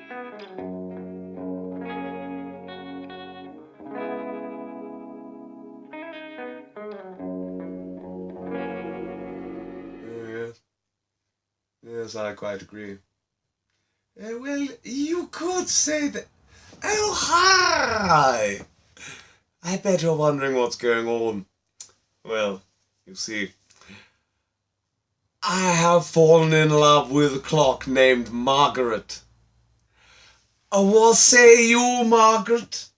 Yes, I quite agree. Well, you could say that. Oh, hi! I bet you're wondering what's going on. Well, you see, I have fallen in love with a clock named Margaret. What say you, Margaret?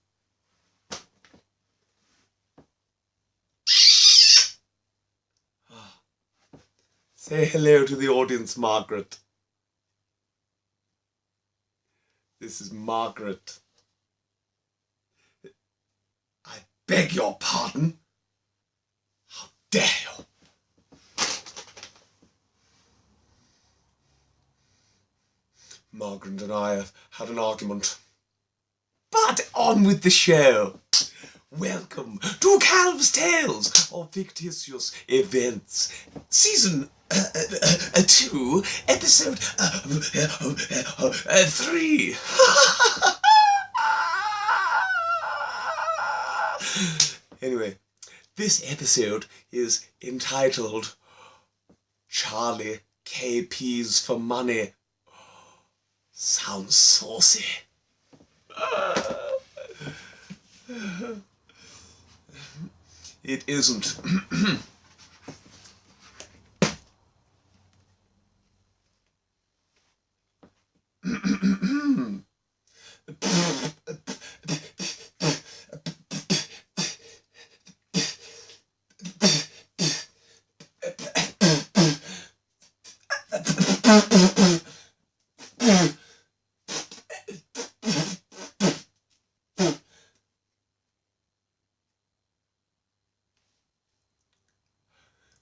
Say hello to the audience, Margaret. This is Margaret. I beg your pardon? How dare you? Margaret and I have had an argument. But on with the show. Welcome to CALV'S Tales of Fictitious Events, Season 2, Episode 3. Anyway, this episode is entitled Charlie KP's for Money. Sounds saucy. It isn't.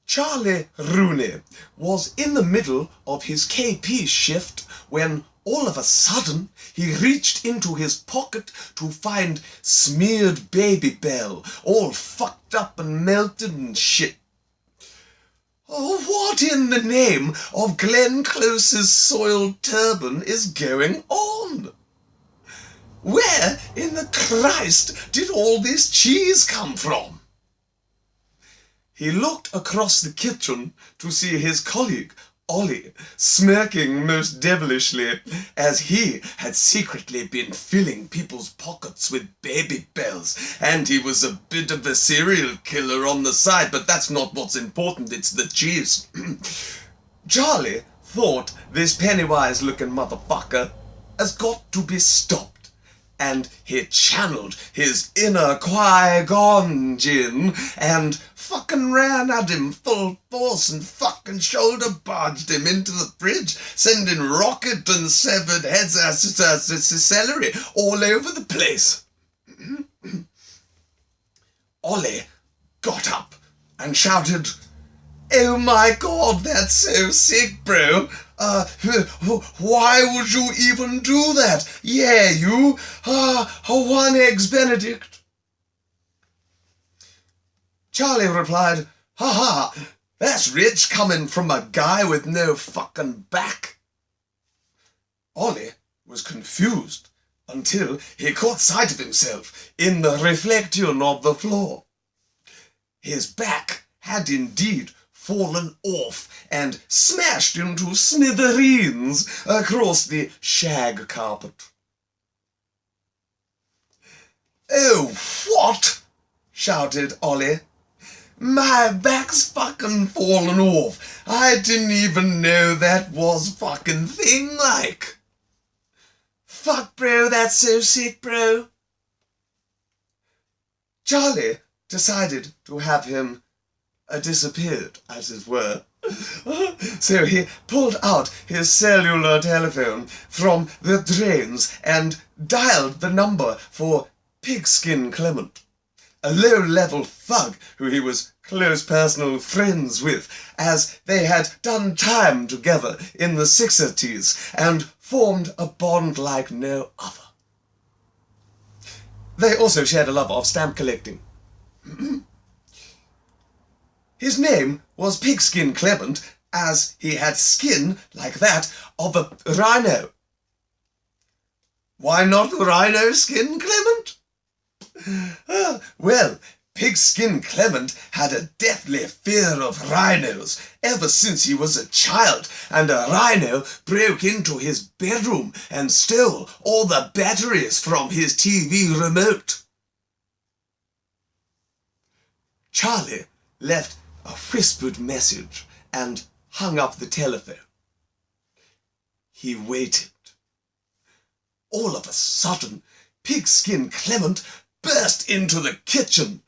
Charlie Rooney was in the middle of his KP shift when all of a sudden he reached into his pocket to find smeared Baby Bell all fucked up and melted and shit. Oh, what in the name of Glenn Close's soiled turban is going on? Where in the Christ did all this cheese come from? He looked across the kitchen to see his colleague, Ollie, smirking most devilishly as he had secretly been filling people's pockets with Baby Bells, and he was a bit of a serial killer on the side, but that's not what's important, it's the cheese. Charlie thought this Pennywise-looking motherfucker has got to be stopped. And he channeled his inner Qui-Gon Jinn and fucking ran at him full force and fucking shoulder barged him into the fridge, sending rocket and severed heads celery all over the place. Ollie got up and shouted, "Oh my God, that's so sick, bro. Why would you even do that? Yeah, you, one eggs Benedict." Charlie replied, "Ha, that's rich coming from a guy with no fucking back." Ollie was confused until he caught sight of himself in the reflection of the floor. His back had indeed fallen off and smashed into smithereens across the shag carpet. "Oh, what?" shouted Ollie. "My back's fucking fallen off. I didn't even know that was fucking thing like. Fuck, bro, that's so sick, bro." Charlie decided to have him disappeared, as it were. So he pulled out his cellular telephone from the drains and dialed the number for Pigskin Clement, a low-level thug who he was close personal friends with, as they had done time together in the 60s and formed a bond like no other. They also shared a love of stamp collecting. His name was Pigskin Clement, as he had skin like that of a rhino. Why not rhino skin, Clement? Well, Pigskin Clement had a deathly fear of rhinos ever since he was a child, and a rhino broke into his bedroom and stole all the batteries from his TV remote. Charlie left a whispered message and hung up the telephone. He waited. All of a sudden, Pigskin Clement burst into the kitchen.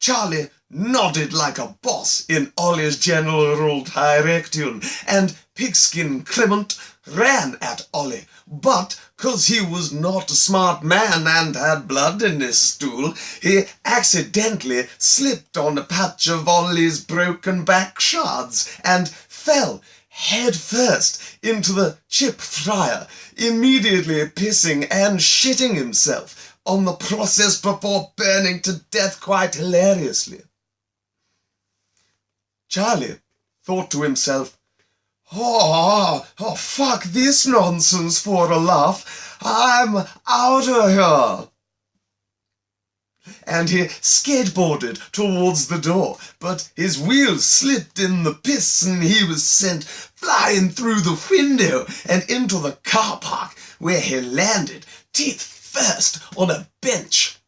Charlie nodded like a boss in Ollie's general direction, and Pigskin Clement ran at Ollie. But, 'cause he was not a smart man and had blood in his stool, he accidentally slipped on a patch of Ollie's broken back shards and fell head first into the chip fryer, immediately pissing and shitting himself on the process before burning to death quite hilariously. Charlie thought to himself, Oh, fuck this nonsense for a laugh. I'm out of here. And he skateboarded towards the door, but his wheels slipped in the piss and he was sent flying through the window and into the car park, where he landed, teeth first, on a bench.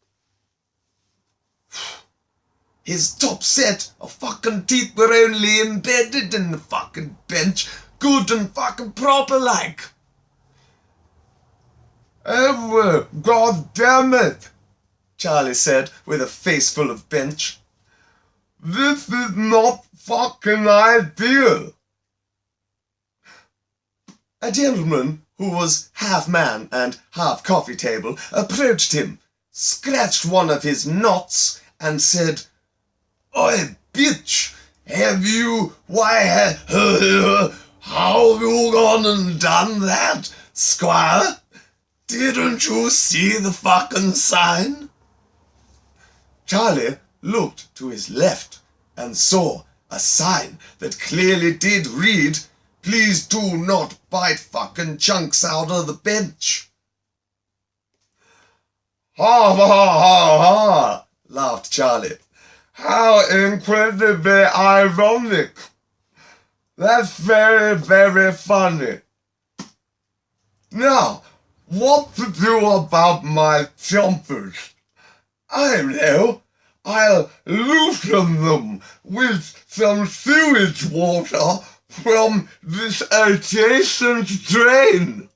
His top set of fucking teeth were only embedded in the fucking bench, good and fucking proper like. Oh, God damn it, Charlie said with a face full of bench. This is not fucking ideal. A gentleman who was half man and half coffee table approached him, scratched one of his knots and said, Oi, bitch, how you gone and done that, squire? Didn't you see the fucking sign? Charlie looked to his left and saw a sign that clearly did read, Please do not bite fucking chunks out of the bench. Ha ha ha ha, laughed Charlie. How incredibly ironic. That's very, very funny. Now, what to do about my chompers? I know. I'll loosen them with some sewage water from this adjacent drain.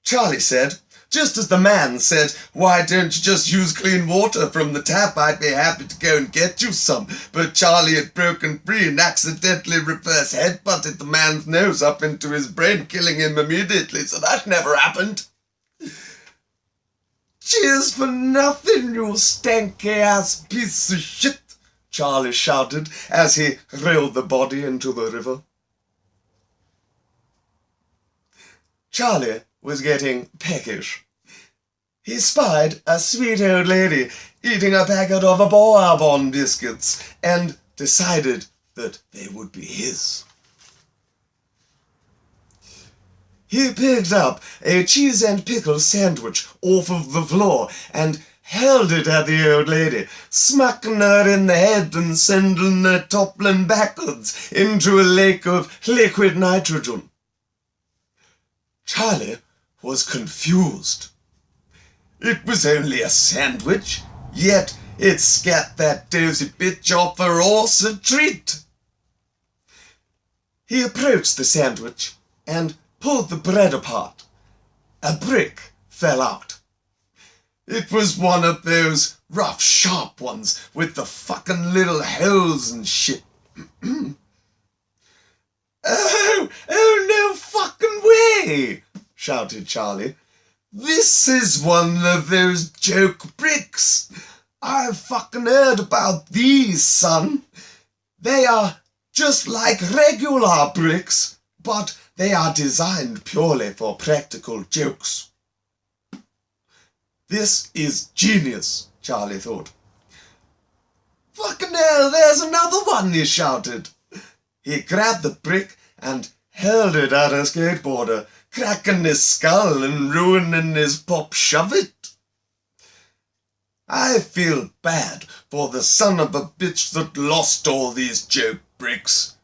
Charlie said, just as the man said, Why don't you just use clean water from the tap? I'd be happy to go and get you some. But Charlie had broken free and accidentally reverse headbutted the man's nose up into his brain, killing him immediately, so that never happened. Cheers for nothing, you stanky-ass piece of shit, Charlie shouted as he rolled the body into the river. Charlie was getting peckish. He spied a sweet old lady eating a packet of Bourbon biscuits and decided that they would be his. He picked up a cheese and pickle sandwich off of the floor and held it at the old lady, smacking her in the head and sending her toppling backwards into a lake of liquid nitrogen. Charlie was confused. It was only a sandwich, yet it scat that dozy bitch off her horse a treat. He approached the sandwich and pulled the bread apart. A brick fell out. It was one of those rough, sharp ones with the fucking little holes and shit. Oh, no fucking way, shouted Charlie. This is one of those joke bricks. I've fucking heard about these, son. They are just like regular bricks, but they are designed purely for practical jokes. This is genius, Charlie thought. Fucking hell, there's another one, he shouted. He grabbed the brick and hurled it at a skateboarder, cracking his skull and ruining his pop shove-it. I feel bad for the son of a bitch that lost all these joke bricks,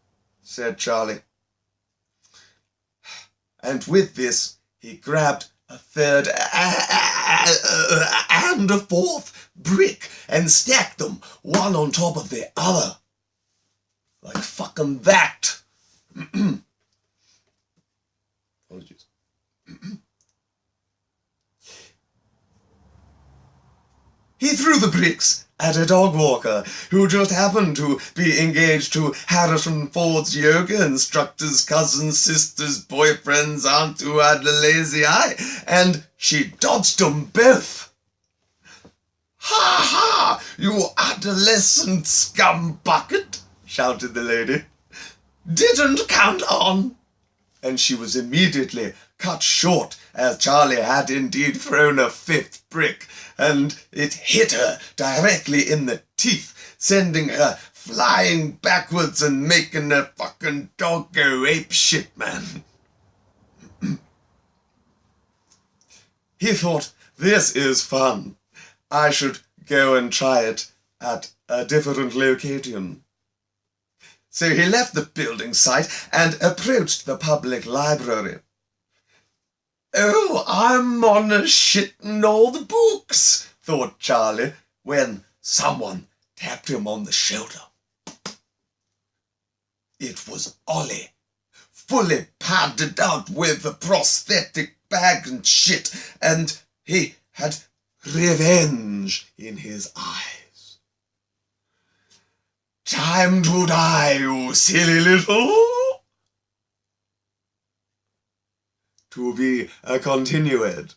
said Charlie. And with this, he grabbed a third and a fourth brick and stacked them one on top of the other. Like fucking that. Apologies. He threw the bricks at a dog walker who just happened to be engaged to Harrison Ford's yoga instructor's cousin's sister's boyfriend's aunt who had a lazy eye, and she dodged them both. Ha ha, you adolescent scum bucket, shouted the lady. Didn't count on. And she was immediately cut short, as Charlie had indeed thrown a fifth brick, and it hit her directly in the teeth, sending her flying backwards and making the fucking dog go apeshit, man. He thought, this is fun. I should go and try it at a different location. So he left the building site and approached the public library. Oh, I'm on a shitting all the books, thought Charlie, when someone tapped him on the shoulder. It was Ollie, fully padded out with a prosthetic bag and shit, and he had revenge in his eyes. Time to die, you silly little. To be continued.